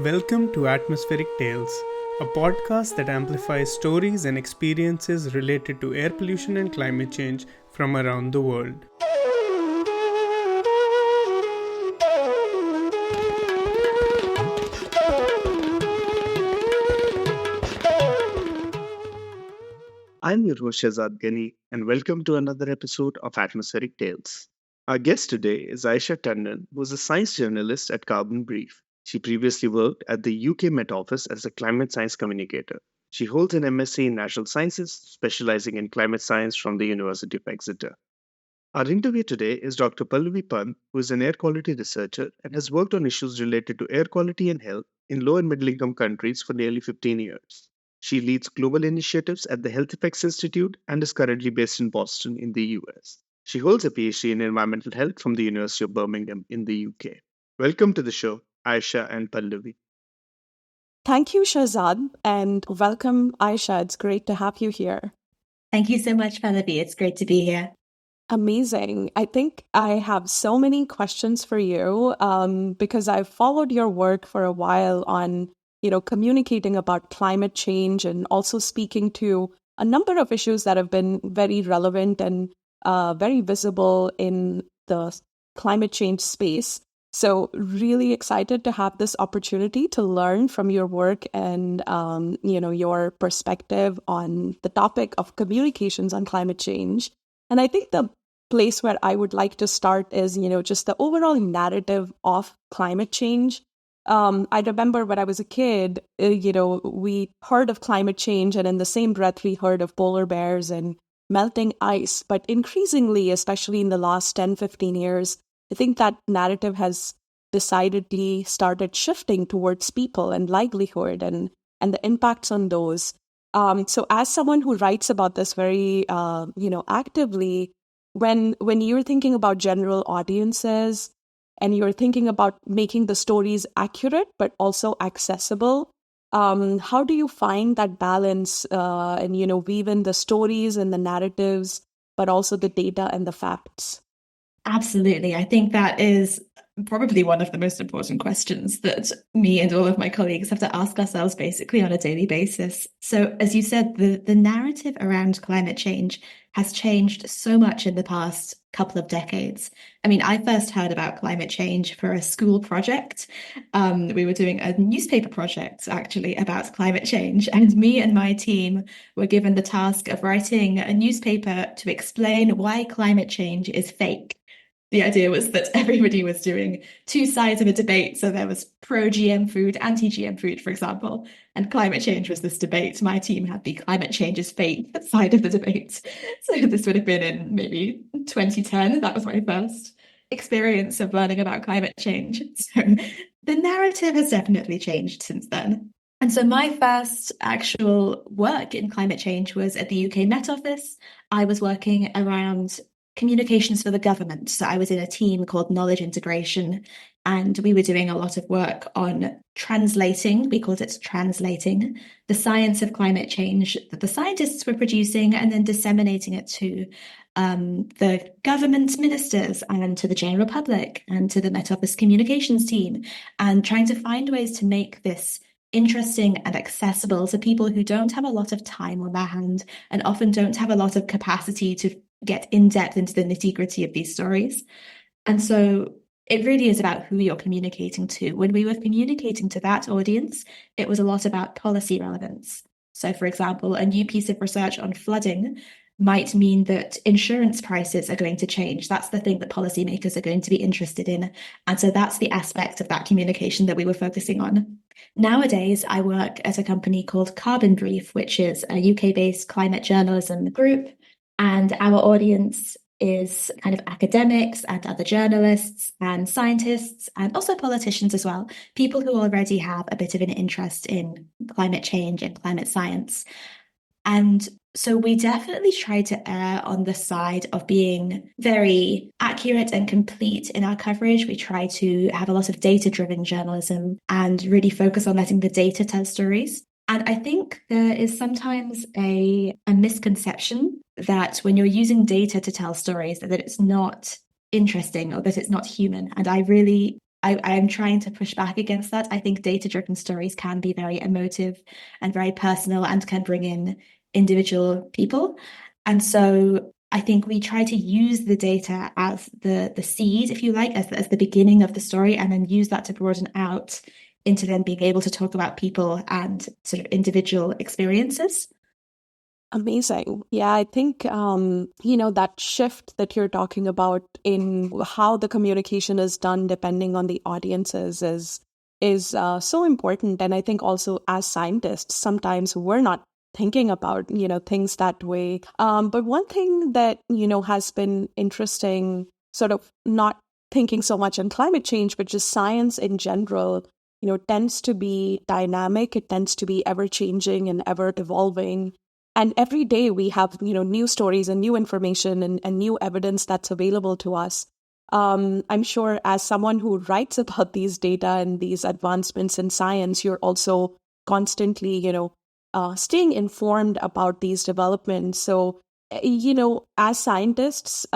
Welcome to Atmospheric Tales, a podcast that amplifies stories and experiences related to air pollution and climate change from around the world. I'm your host Shazad Ghani, and welcome to another episode of Atmospheric Tales. Our guest today is Ayesha Tandon, who is a science journalist at Carbon Brief. She previously worked at the UK Met Office as a climate science communicator. She holds an MSc in Natural Sciences, specializing in climate science from the University of Exeter. Our interview today is Dr. Pallavi Pant, who is an air quality researcher and has worked on issues related to air quality and health in low and middle income countries for nearly 15 years. She leads global initiatives at the Health Effects Institute and is currently based in Boston in the US. She holds a PhD in environmental health from the University of Birmingham in the UK. Welcome to the show, Ayesha and Pallavi. Thank you, Shazad, and welcome, Ayesha. It's great to have you here. Thank you so much, Pallavi. It's great to be here. Amazing. I think I have so many questions for you because I've followed your work for a while on, communicating about climate change and also speaking to a number of issues that have been very relevant and very visible in the climate change space. So really excited to have this opportunity to learn from your work and, your perspective on the topic of communications on climate change. And I think the place where I would like to start is, just the overall narrative of climate change. I remember when I was a kid, we heard of climate change, and in the same breath, we heard of polar bears and melting ice. But increasingly, especially in the last 10, 15 years, I think that narrative has decidedly started shifting towards people and livelihood and the impacts on those. So as someone who writes about this very, actively, when you're thinking about general audiences and you're thinking about making the stories accurate but also accessible, how do you find that balance and, weave in the stories and the narratives, but also the data and the facts? Absolutely. I think that is probably one of the most important questions that me and all of my colleagues have to ask ourselves basically on a daily basis. So as you said, the narrative around climate change has changed so much in the past couple of decades. I mean, I first heard about climate change for a school project. We were doing a newspaper project actually about climate change, and me and my team were given the task of writing a newspaper to explain why climate change is fake. The idea was that everybody was doing two sides of a debate. So there was pro-GM food, anti-GM food, for example, and climate change was this debate. My team had the climate change is fake side of the debate. So this would have been in maybe 2010. That was my first experience of learning about climate change. So the narrative has definitely changed since then. And so my first actual work in climate change was at the UK Met Office. I was working around communications for the government. So I was in a team called Knowledge Integration, and we were doing a lot of work on translating, we called it translating, the science of climate change that the scientists were producing and then disseminating it to the government ministers and to the general public and to the Met Office communications team, and trying to find ways to make this interesting and accessible to people who don't have a lot of time on their hand and often don't have a lot of capacity to get in depth into the nitty-gritty of these stories. And so it really is about who you're communicating to. When we were communicating to that audience, it was a lot about policy relevance. So, for example, a new piece of research on flooding might mean that insurance prices are going to change. That's the thing that policymakers are going to be interested in. And so that's the aspect of that communication that we were focusing on. Nowadays, I work at a company called Carbon Brief, which is a UK-based climate journalism group. And our audience is kind of academics and other journalists and scientists and also politicians as well, people who already have a bit of an interest in climate change and climate science. And so we definitely try to err on the side of being very accurate and complete in our coverage. We try to have a lot of data-driven journalism and really focus on letting the data tell stories. And I think there is sometimes a misconception that when you're using data to tell stories, that it's not interesting or that it's not human. And I really I'm trying to push back against that. I think data-driven stories can be very emotive and very personal and can bring in individual people. And so I think we try to use the data as the seed, if you like, as the beginning of the story, and then use that to broaden out into then being able to talk about people and sort of individual experiences. Amazing. Yeah, I think, that shift that you're talking about in how the communication is done depending on the audiences is so important. And I think also as scientists, sometimes we're not thinking about, things that way. But one thing that, has been interesting, sort of not thinking so much on climate change, but just science in general, tends to be dynamic. It tends to be ever changing and ever evolving. And every day we have, new stories and new information and new evidence that's available to us. I'm sure as someone who writes about these data and these advancements in science, you're also constantly, staying informed about these developments. So, as scientists,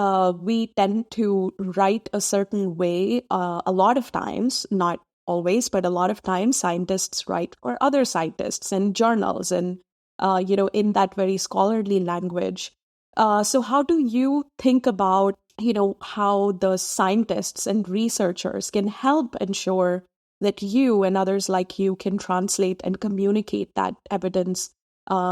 we tend to write a certain way a lot of times, not always, but a lot of times scientists write for other scientists in journals and in that very scholarly language. So how do you think about, how the scientists and researchers can help ensure that you and others like you can translate and communicate that evidence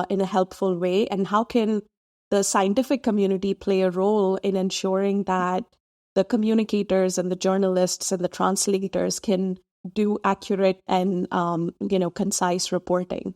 in a helpful way? And how can the scientific community play a role in ensuring that the communicators and the journalists and the translators can do accurate and, concise reporting?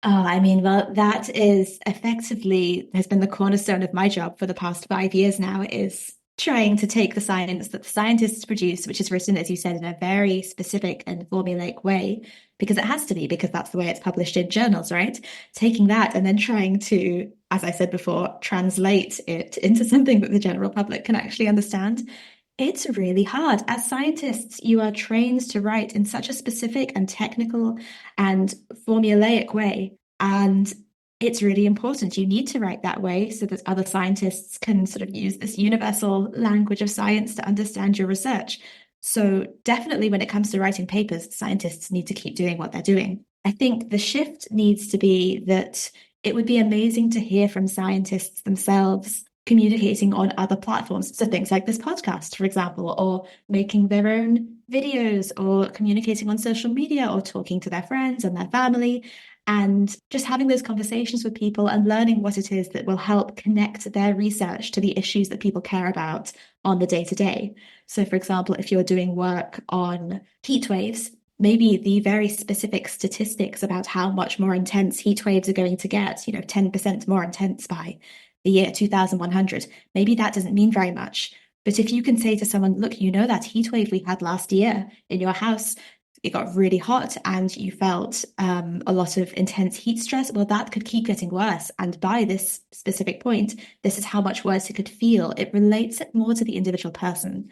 I mean, well, that is effectively has been the cornerstone of my job for the past 5 years now, is trying to take the science that the scientists produce, which is written, as you said, in a very specific and formulaic way, because it has to be, because that's the way it's published in journals, right? Taking that and then trying to, as I said before, translate it into something that the general public can actually understand. It's really hard. As scientists, you are trained to write in such a specific and technical and formulaic way. And it's really important. You need to write that way so that other scientists can sort of use this universal language of science to understand your research. So, definitely, when it comes to writing papers, scientists need to keep doing what they're doing. I think the shift needs to be that it would be amazing to hear from scientists themselves communicating on other platforms. So things like this podcast, for example, or making their own videos, or communicating on social media, or talking to their friends and their family, and just having those conversations with people and learning what it is that will help connect their research to the issues that people care about on the day-to-day. So, for example, if you're doing work on heat waves, maybe the very specific statistics about how much more intense heat waves are going to get, 10% more intense by the year 2100, maybe that doesn't mean very much. But if you can say to someone, look, that heat wave we had last year in your house, it got really hot and you felt a lot of intense heat stress, well, that could keep getting worse. And by this specific point, this is how much worse it could feel. It relates it more to the individual person.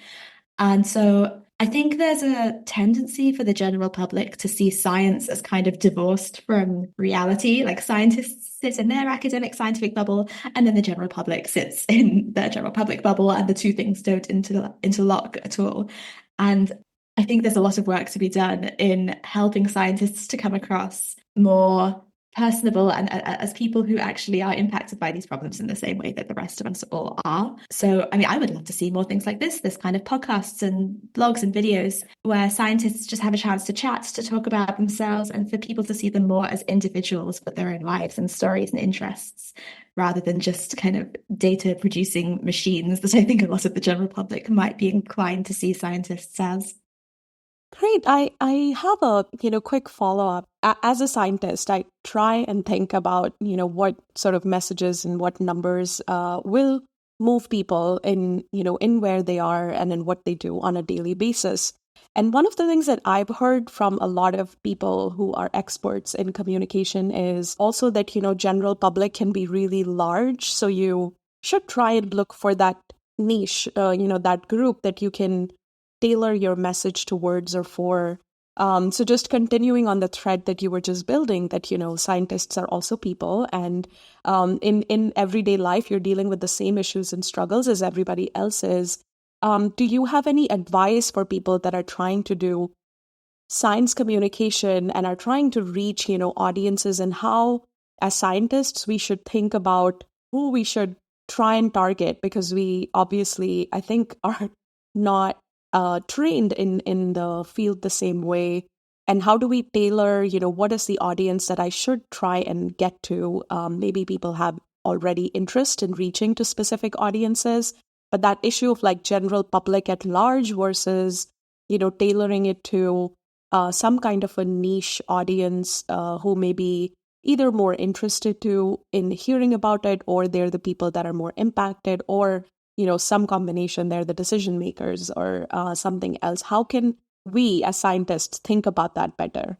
And so I think there's a tendency for the general public to see science as kind of divorced from reality. Like, scientists sit in their academic scientific bubble, and then the general public sits in their general public bubble, and the two things don't interlock at all. And I think there's a lot of work to be done in helping scientists to come across more personable and as people who actually are impacted by these problems in the same way that the rest of us all are. So, I mean, I would love to see more things like this kind of podcasts and blogs and videos where scientists just have a chance to chat, to talk about themselves, and for people to see them more as individuals with their own lives and stories and interests, rather than just kind of data producing machines that I think a lot of the general public might be inclined to see scientists as. Great. I have a, quick follow-up. As a scientist, I try and think about, what sort of messages and what numbers will move people in, in where they are and in what they do on a daily basis. And one of the things that I've heard from a lot of people who are experts in communication is also that, general public can be really large. So you should try and look for that niche, that group that you can tailor your message towards or for. So just continuing on the thread that you were just building, that, scientists are also people, and in everyday life, you're dealing with the same issues and struggles as everybody else is. Do you have any advice for people that are trying to do science communication and are trying to reach, audiences, and how, as scientists, we should think about who we should try and target? Because we obviously, I think, are not trained in the field the same way. And how do we tailor, what is the audience that I should try and get to? Maybe people have already interest in reaching to specific audiences, but that issue of like general public at large versus, tailoring it to some kind of a niche audience who may be either more interested to in hearing about it, or they're the people that are more impacted, or some combination, they're the decision makers, or something else. How can we as scientists think about that better?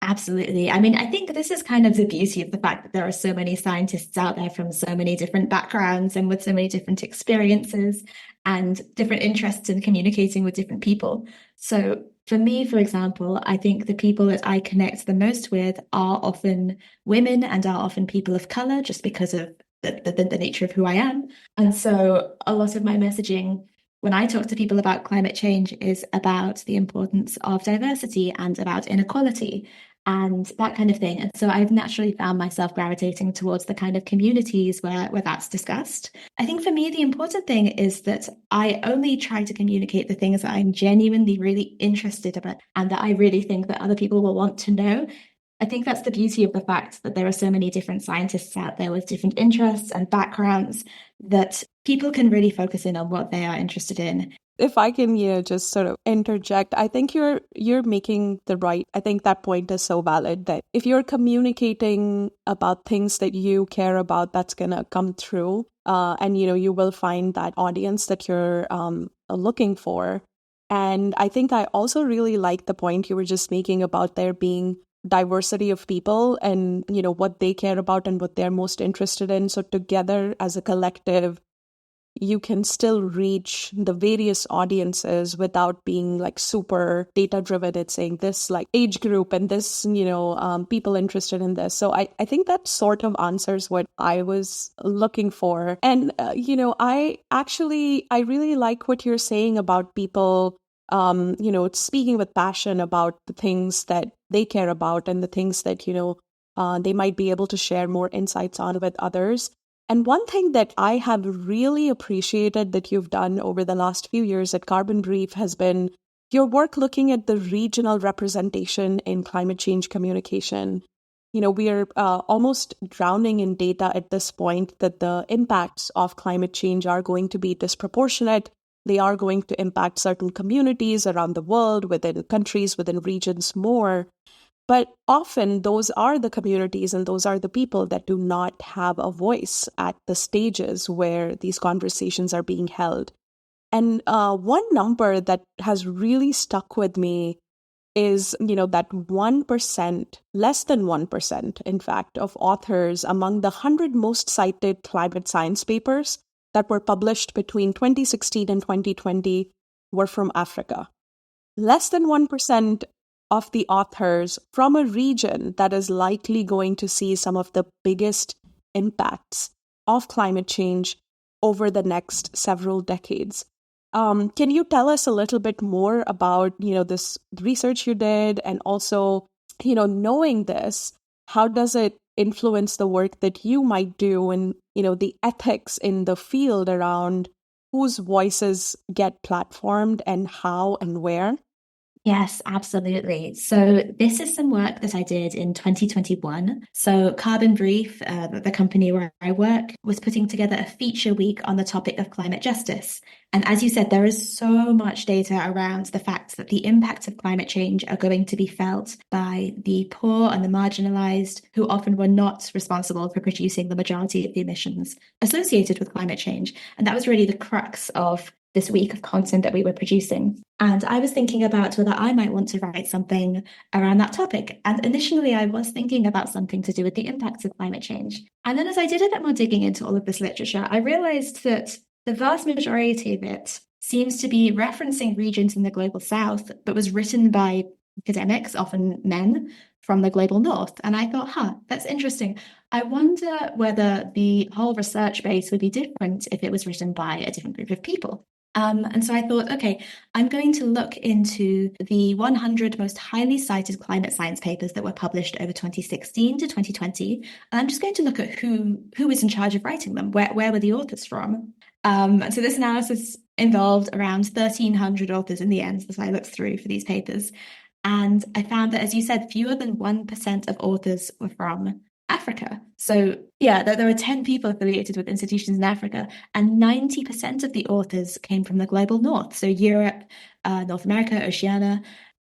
Absolutely. I mean, I think this is kind of the beauty of the fact that there are so many scientists out there from so many different backgrounds and with so many different experiences and different interests in communicating with different people. So for me, for example, I think the people that I connect the most with are often women and are often people of color, just because of the nature of who I am. And so a lot of my messaging when I talk to people about climate change is about the importance of diversity and about inequality and that kind of thing. And so I've naturally found myself gravitating towards the kind of communities where that's discussed. I think for me, the important thing is that I only try to communicate the things that I'm genuinely really interested about and that I really think that other people will want to know. I think that's the beauty of the fact that there are so many different scientists out there with different interests and backgrounds that people can really focus in on what they are interested in. If I can, just sort of interject, I think you're making the right. I think that point is so valid that if you're communicating about things that you care about, that's gonna come through, and you will find that audience that you're looking for. And I think I also really like the point you were just making about there being diversity of people and what they care about and what they're most interested in. So together as a collective, you can still reach the various audiences without being like super data driven. It's saying this like age group and this, people interested in this. So I think that sort of answers what I was looking for. And, I really like what you're saying about people, speaking with passion about the things that they care about and the things that, they might be able to share more insights on with others. And one thing that I have really appreciated that you've done over the last few years at Carbon Brief has been your work looking at the regional representation in climate change communication. We are almost drowning in data at this point that the impacts of climate change are going to be disproportionate. They are going to impact certain communities around the world, within countries, within regions more. But often those are the communities and those are the people that do not have a voice at the stages where these conversations are being held. And one number that has really stuck with me is, that 1%, less than 1%, in fact, of authors among the 100 most cited climate science papers that were published between 2016 and 2020 were from Africa. Less than 1% of the authors from a region that is likely going to see some of the biggest impacts of climate change over the next several decades. Can you tell us a little bit more about, this research you did, and also, knowing this, how does it influence the work that you might do and, the ethics in the field around whose voices get platformed and how and where? Yes, absolutely. So this is some work that I did in 2021. So Carbon Brief, the company where I work, was putting together a feature week on the topic of climate justice. And as you said, there is so much data around the fact that the impacts of climate change are going to be felt by the poor and the marginalized, who often were not responsible for producing the majority of the emissions associated with climate change. And that was really the crux of this week of content that we were producing. And I was thinking about whether I might want to write something around that topic. And initially, I was thinking about something to do with the impacts of climate change. And then as I did a bit more digging into all of this literature, I realized that the vast majority of it seems to be referencing regions in the global south, but was written by academics, often men, from the global north. And I thought, that's interesting. I wonder whether the whole research base would be different if it was written by a different group of people. And so I thought, okay, I'm going to look into the 100 most highly cited climate science papers that were published over 2016 to 2020. And I'm just going to look at who is in charge of writing them. Where were the authors from? And so this analysis involved around 1,300 authors in the end that I looked through for these papers. And I found that, as you said, fewer than 1% of authors were from Africa. So yeah, there are 10 people affiliated with institutions in Africa, and 90% of the authors came from the global north. So Europe, North America, Oceania.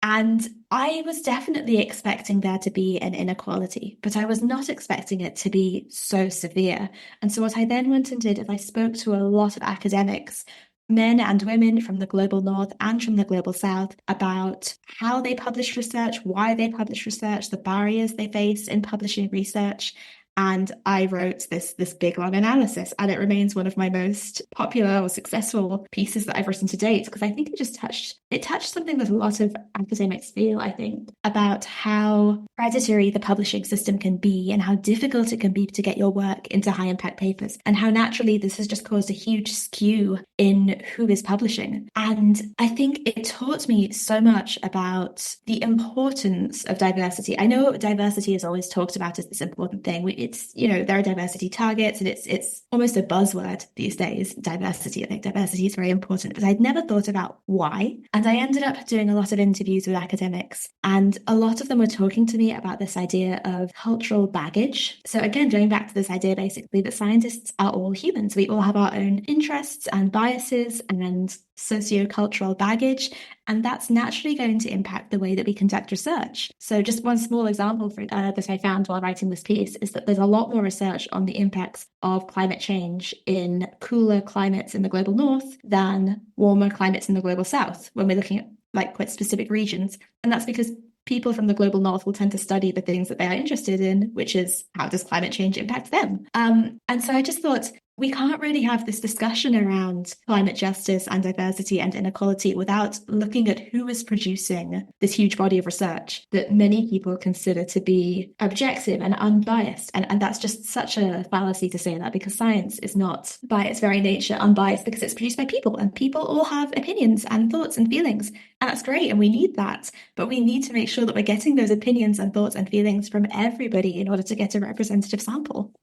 And I was definitely expecting there to be an inequality, but I was not expecting it to be so severe. And so what I then went and did is I spoke to a lot of academics, men and women from the global north and from the global south, about how they publish research, why they publish research, the barriers they face in publishing research. And I wrote this big long analysis, and it remains one of my most popular or successful pieces that I've written to date, because I think it touched something that a lot of academics feel, I think, about how predatory the publishing system can be and how difficult it can be to get your work into high impact papers, and how naturally this has just caused a huge skew in who is publishing. And I think it taught me so much about the importance of diversity. I know diversity is always talked about as this important thing. It's, there are diversity targets, and it's almost a buzzword these days, diversity. I think diversity is very important, but I'd never thought about why. And I ended up doing a lot of interviews with academics, and a lot of them were talking to me about this idea of cultural baggage. So again, going back to this idea basically that scientists are all humans. We all have our own interests and biases and sociocultural baggage, and that's naturally going to impact the way that we conduct research. So just one small example that I found while writing this piece is that there's a lot more research on the impacts of climate change in cooler climates in the global north than warmer climates in the global south when we're looking at quite specific regions. And that's because people from the global north will tend to study the things that they are interested in, which is how does climate change impact them? And so I just thought, we can't really have this discussion around climate justice and diversity and inequality without looking at who is producing this huge body of research that many people consider to be objective and unbiased. And that's just such a fallacy to say that, because science is not by its very nature unbiased, because it's produced by people, and people all have opinions and thoughts and feelings. And that's great, and we need that. But we need to make sure that we're getting those opinions and thoughts and feelings from everybody in order to get a representative sample.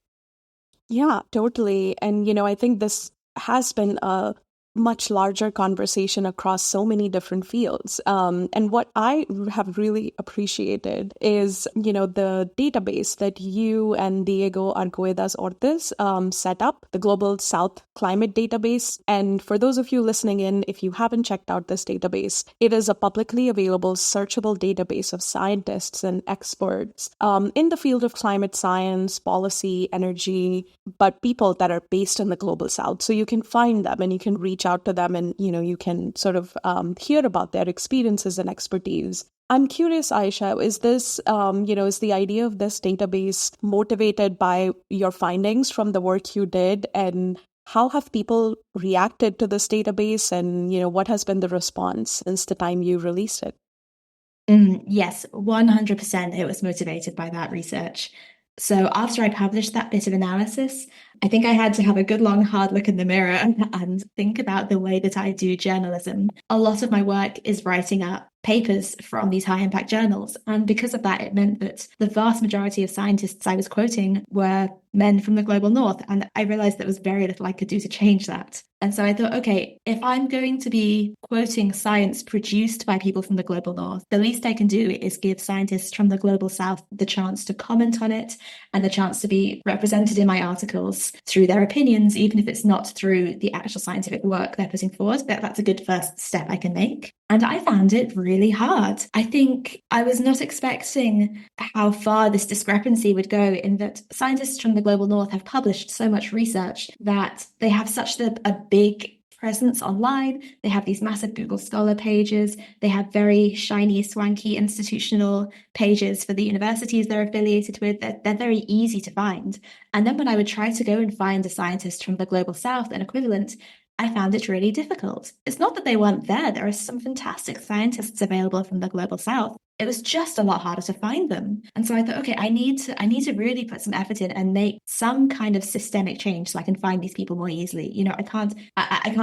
Yeah, totally. And, I think this has been a much larger conversation across so many different fields. And what I have really appreciated is, the database that you and Diego Arguedas Ortiz set up, the Global South Climate Database. And for those of you listening in, if you haven't checked out this database, it is a publicly available, searchable database of scientists and experts in the field of climate science, policy, energy, but people that are based in the Global South. So you can find them and you can reach out to them, and you can sort of hear about their experiences and expertise. I'm curious, Ayesha, is this is the idea of this database motivated by your findings from the work you did, and how have people reacted to this database, and what has been the response since the time you released it? Yes, 100% it was motivated by that research. So after I published that bit of analysis, I think I had to have a good long hard look in the mirror and think about the way that I do journalism. A lot of my work is writing up papers from these high impact journals. And because of that, it meant that the vast majority of scientists I was quoting were men from the global north. And I realized there was very little I could do to change that. And so I thought, okay, if I'm going to be quoting science produced by people from the global north, the least I can do is give scientists from the global south the chance to comment on it and the chance to be represented in my articles through their opinions, even if it's not through the actual scientific work they're putting forward. That's a good first step I can make. And I found it really hard. I think I was not expecting how far this discrepancy would go, in that scientists from the global north have published so much research that they have such a big presence online. They have these massive Google Scholar pages. They have very shiny, swanky institutional pages for the universities they're affiliated with. They're very easy to find. And then when I would try to go and find a scientist from the global south, an equivalent, I found it really difficult. It's not that they weren't there. There are some fantastic scientists available from the global south, it was just a lot harder to find them. And so I thought, okay, I need to really put some effort in and make some kind of systemic change so I can find these people more easily. I can't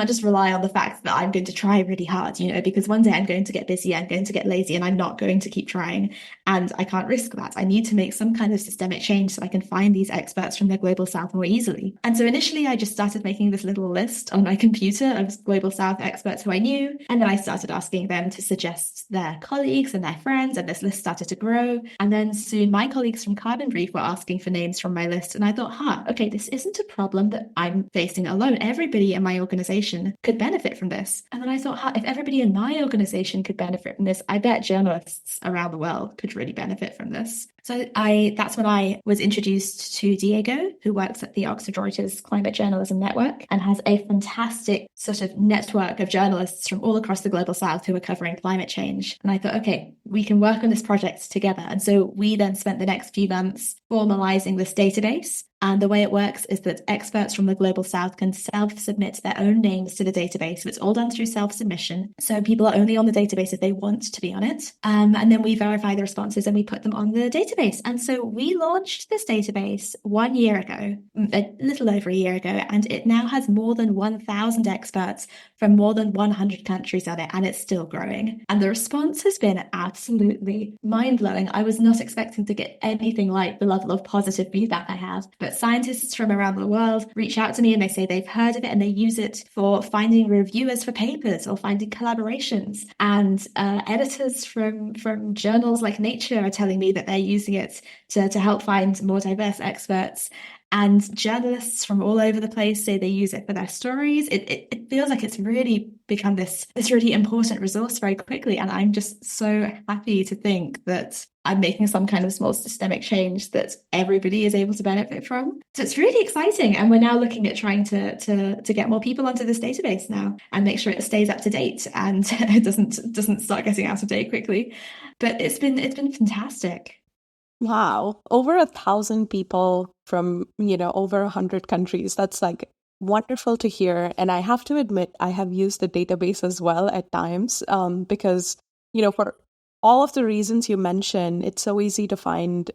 just rely on the fact that I'm going to try really hard, because one day I'm going to get busy, I'm going to get lazy, and I'm not going to keep trying. And I can't risk that. I need to make some kind of systemic change so I can find these experts from the Global South more easily. And so initially I just started making this little list on my computer of Global South experts who I knew. And then I started asking them to suggest their colleagues and their friends. And this list started to grow. And then soon my colleagues from Carbon Brief were asking for names from my list. And I thought, okay, this isn't a problem that I'm facing alone. Everybody in my organization could benefit from this. And then I thought, if everybody in my organization could benefit from this, I bet journalists around the world could really benefit from this. So that's when I was introduced to Diego, who works at the Oxford Reuters Climate Journalism Network and has a fantastic sort of network of journalists from all across the Global South who are covering climate change. And I thought, okay, we can work on this project together. And so we then spent the next few months formalizing this database. And the way it works is that experts from the Global South can self-submit their own names to the database. So it's all done through self-submission. So people are only on the database if they want to be on it. And then we verify the responses and we put them on the database. And so we launched this database 1 year ago, a little over a year ago, and it now has more than 1,000 experts from more than 100 countries on it, and it's still growing. And the response has been absolutely mind-blowing. I was not expecting to get anything like the level of positive feedback I have, but scientists from around the world reach out to me and they say they've heard of it and they use it for finding reviewers for papers or finding collaborations. And editors from journals like Nature are telling me that they're using it to help find more diverse experts. And journalists from all over the place say they use it for their stories. It feels like it's really become this really important resource very quickly. And I'm just so happy to think that I'm making some kind of small systemic change that everybody is able to benefit from. So it's really exciting. And we're now looking at trying to get more people onto this database now and make sure it stays up to date and it doesn't start getting out of date quickly. But it's been fantastic. Wow. Over 1,000 people from, over 100 countries. That's like wonderful to hear. And I have to admit, I have used the database as well at times because, for all of the reasons you mentioned, it's so easy to find,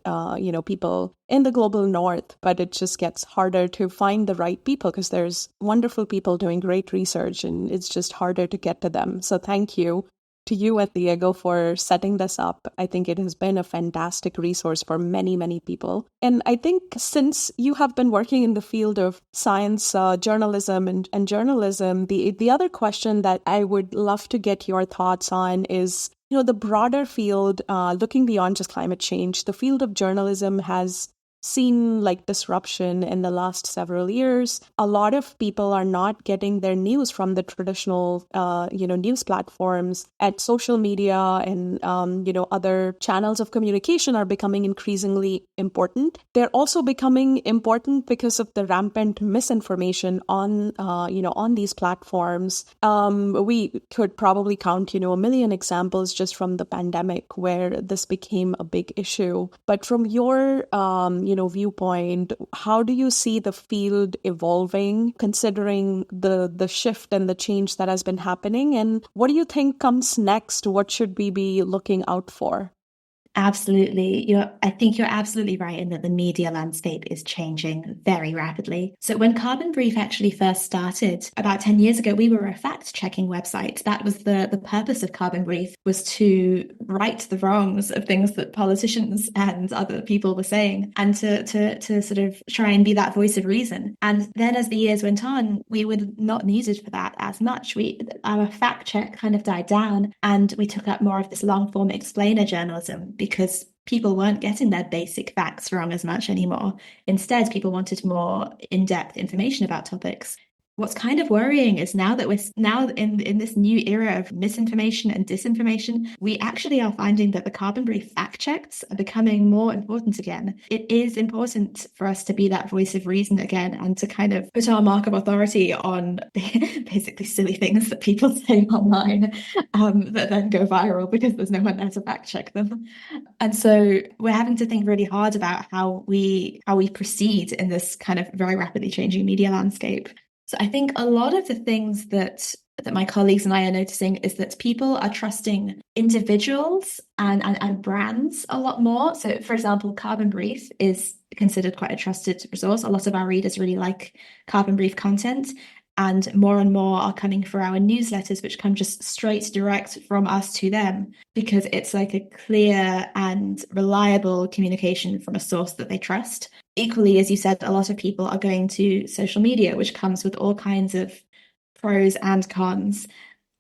people in the global north, but it just gets harder to find the right people because there's wonderful people doing great research and it's just harder to get to them. So thank you to you and Diego for setting this up. I think it has been a fantastic resource for many, many people. And I think since you have been working in the field of science, journalism and journalism, the other question that I would love to get your thoughts on is, the broader field, looking beyond just climate change, the field of journalism has seen like disruption in the last several years. A lot of people are not getting their news from the traditional, news platforms, and social media and, other channels of communication are becoming increasingly important. They're also becoming important because of the rampant misinformation on these platforms. We could probably count, a million examples just from the pandemic where this became a big issue. But from your, viewpoint, how do you see the field evolving considering the shift and the change that has been happening? And what do you think comes next? What should we be looking out for? Absolutely. I think you're absolutely right in that the media landscape is changing very rapidly. So when Carbon Brief actually first started about 10 years ago, we were a fact-checking website. That was the purpose of Carbon Brief, was to right the wrongs of things that politicians and other people were saying and to sort of try and be that voice of reason. And then as the years went on, we were not needed for that as much. Our fact check kind of died down and we took up more of this long form explainer journalism because people weren't getting their basic facts wrong as much anymore. Instead, people wanted more in-depth information about topics. What's kind of worrying is now that we're now in this new era of misinformation and disinformation, we actually are finding that the Carbon Brief fact checks are becoming more important again. It is important for us to be that voice of reason again and to kind of put our mark of authority on basically silly things that people say online that then go viral because there's no one there to fact check them. And so we're having to think really hard about how we proceed in this kind of very rapidly changing media landscape. So I think a lot of the things that that my colleagues and I are noticing is that people are trusting individuals and brands a lot more. So, for example, Carbon Brief is considered quite a trusted resource. A lot of our readers really like Carbon Brief content, and more are coming for our newsletters, which come just straight direct from us to them, because it's like a clear and reliable communication from a source that they trust. Equally, as you said, a lot of people are going to social media, which comes with all kinds of pros and cons.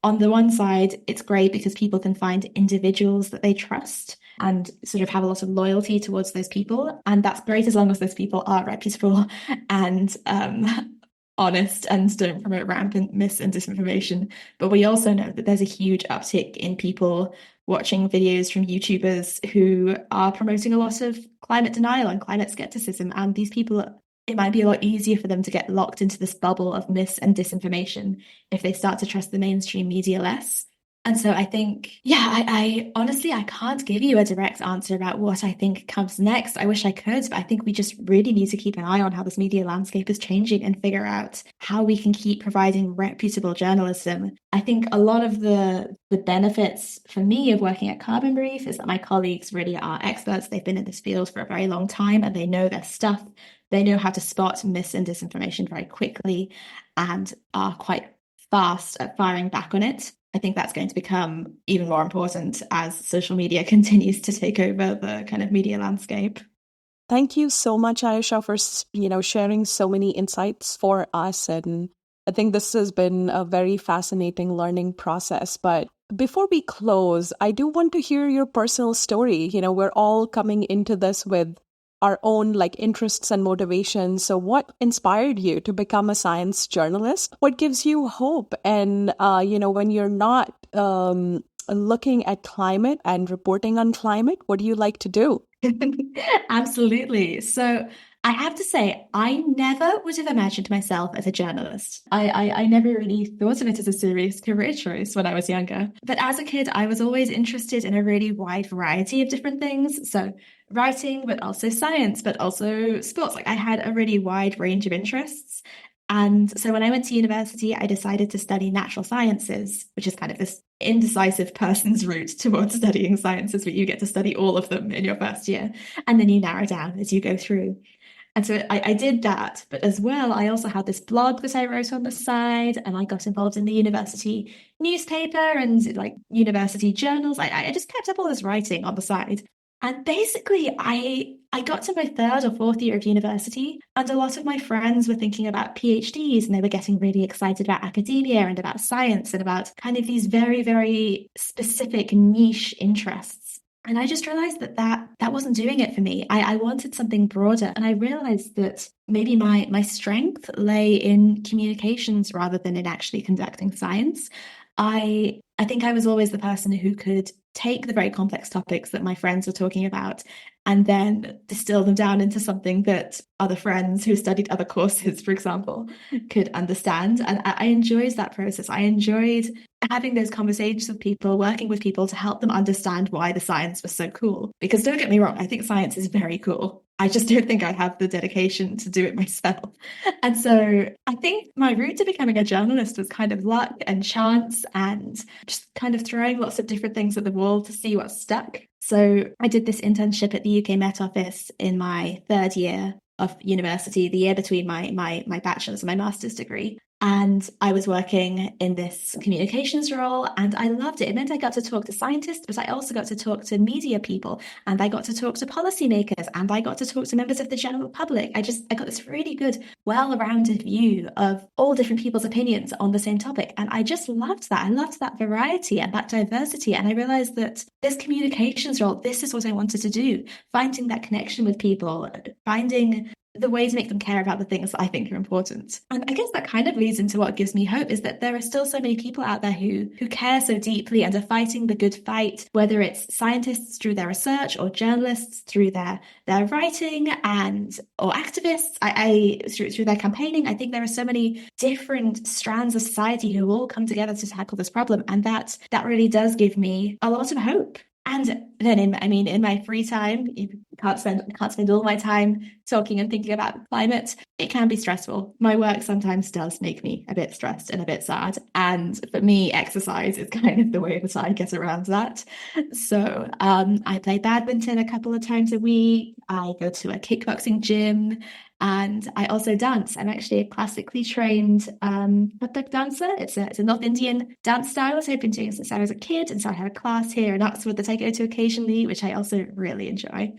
On the one side, it's great because people can find individuals that they trust and sort of have a lot of loyalty towards those people. And that's great as long as those people are reputable and honest and don't promote rampant mis and disinformation. But we also know that there's a huge uptick in people watching videos from YouTubers who are promoting a lot of climate denial and climate skepticism. And these people, it might be a lot easier for them to get locked into this bubble of mis and disinformation if they start to trust the mainstream media less. And so I think, I honestly, I can't give you a direct answer about what I think comes next. I wish I could, but I think we just really need to keep an eye on how this media landscape is changing and figure out how we can keep providing reputable journalism. I think a lot of the benefits for me of working at Carbon Brief is that my colleagues really are experts. They've been in this field for a very long time and they know their stuff. They know how to spot mis and disinformation very quickly and are quite fast at firing back on it. I think that's going to become even more important as social media continues to take over the kind of media landscape. Thank you so much, Ayesha, for sharing so many insights for us. And I think this has been a very fascinating learning process. But before we close, I do want to hear your personal story. We're all coming into this with our own interests and motivations. So what inspired you to become a science journalist? What gives you hope? And, when you're not looking at climate and reporting on climate, what do you like to do? Absolutely. So I have to say, I never would have imagined myself as a journalist. I never really thought of it as a serious career choice when I was younger. But as a kid, I was always interested in a really wide variety of different things. So writing, but also science, but also sports. I had a really wide range of interests. And so when I went to university, I decided to study natural sciences, which is kind of this indecisive person's route towards studying sciences, where you get to study all of them in your first year, and then you narrow down as you go through. And so I did that, but as well, I also had this blog that I wrote on the side, and I got involved in the university newspaper and university journals. I just kept up all this writing on the side. And basically, I got to my third or fourth year of university, and a lot of my friends were thinking about PhDs, and they were getting really excited about academia and about science and about kind of these very, very specific niche interests. And I just realized that wasn't doing it for me. I wanted something broader, and I realized that maybe my strength lay in communications rather than in actually conducting science. I think I was always the person who could take the very complex topics that my friends were talking about and then distill them down into something that other friends who studied other courses, for example, could understand. And I enjoyed that process. I enjoyed having those conversations with people, working with people to help them understand why the science was so cool. Because don't get me wrong, I think science is very cool. I just don't think I have the dedication to do it myself. And so I think my route to becoming a journalist was kind of luck and chance and just kind of throwing lots of different things at the wall to see what stuck. So I did this internship at the UK Met Office in my third year of university, the year between my bachelor's and my master's degree. And I was working in this communications role and I loved it. It meant I got to talk to scientists, but I also got to talk to media people and I got to talk to policymakers and I got to talk to members of the general public. I got this really good, well-rounded view of all different people's opinions on the same topic. And I just loved that. I loved that variety and that diversity. And I realized that this communications role, this is what I wanted to do. Finding that connection with people, finding the way to make them care about the things that I think are important. And I guess that kind of leads into what gives me hope is that there are still so many people out there who care so deeply and are fighting the good fight, whether it's scientists through their research or journalists through their writing or activists through their campaigning. I think there are so many different strands of society who all come together to tackle this problem. And that really does give me a lot of hope. And then in my free time, you can't spend all my time talking and thinking about climate. It can be stressful. My work sometimes does make me a bit stressed and a bit sad. And for me, exercise is kind of the way that I get around that. So I play badminton a couple of times a week. I go to a kickboxing gym. And I also dance. I'm actually a classically trained Kathak dancer. It's a North Indian dance style. So I've been doing it since I was a kid. And so I have a class here in Oxford that I go to occasionally, which I also really enjoy.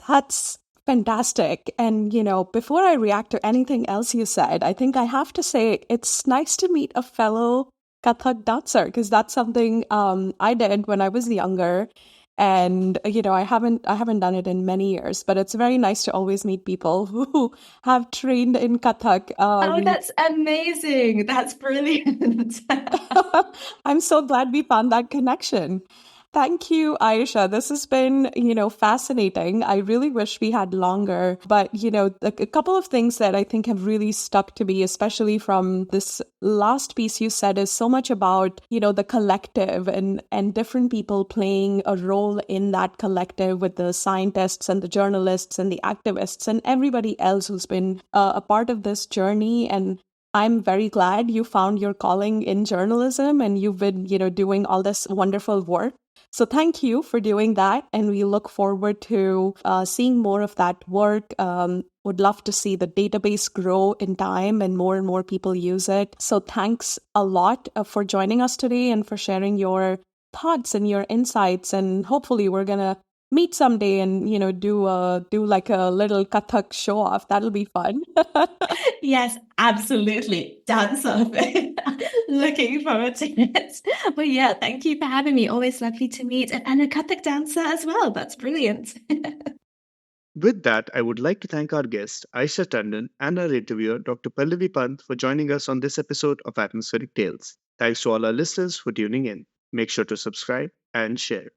That's fantastic. And, before I react to anything else you said, I think I have to say it's nice to meet a fellow Kathak dancer because that's something I did when I was younger. And I haven't done it in many years, but it's very nice to always meet people who have trained in Kathak. Oh, that's amazing. That's brilliant. I'm so glad we found that connection. Thank you, Ayesha. This has been, fascinating. I really wish we had longer, but, a couple of things that I think have really stuck to me, especially from this last piece you said, is so much about, the collective and different people playing a role in that collective with the scientists and the journalists and the activists and everybody else who's been a part of this journey. And I'm very glad you found your calling in journalism and you've been, doing all this wonderful work. So thank you for doing that. And we look forward to seeing more of that work. Would love to see the database grow in time and more people use it. So thanks a lot for joining us today and for sharing your thoughts and your insights. And hopefully we're going to meet someday and, do like a little Kathak show off. That'll be fun. Yes, absolutely. Dance off. Looking forward to it. But yeah, thank you for having me. Always lovely to meet. And a Kathak dancer as well. That's brilliant. With that, I would like to thank our guest, Ayesha Tandon, and our interviewer, Dr. Pallavi Pant, for joining us on this episode of Atmospheric Tales. Thanks to all our listeners for tuning in. Make sure to subscribe and share.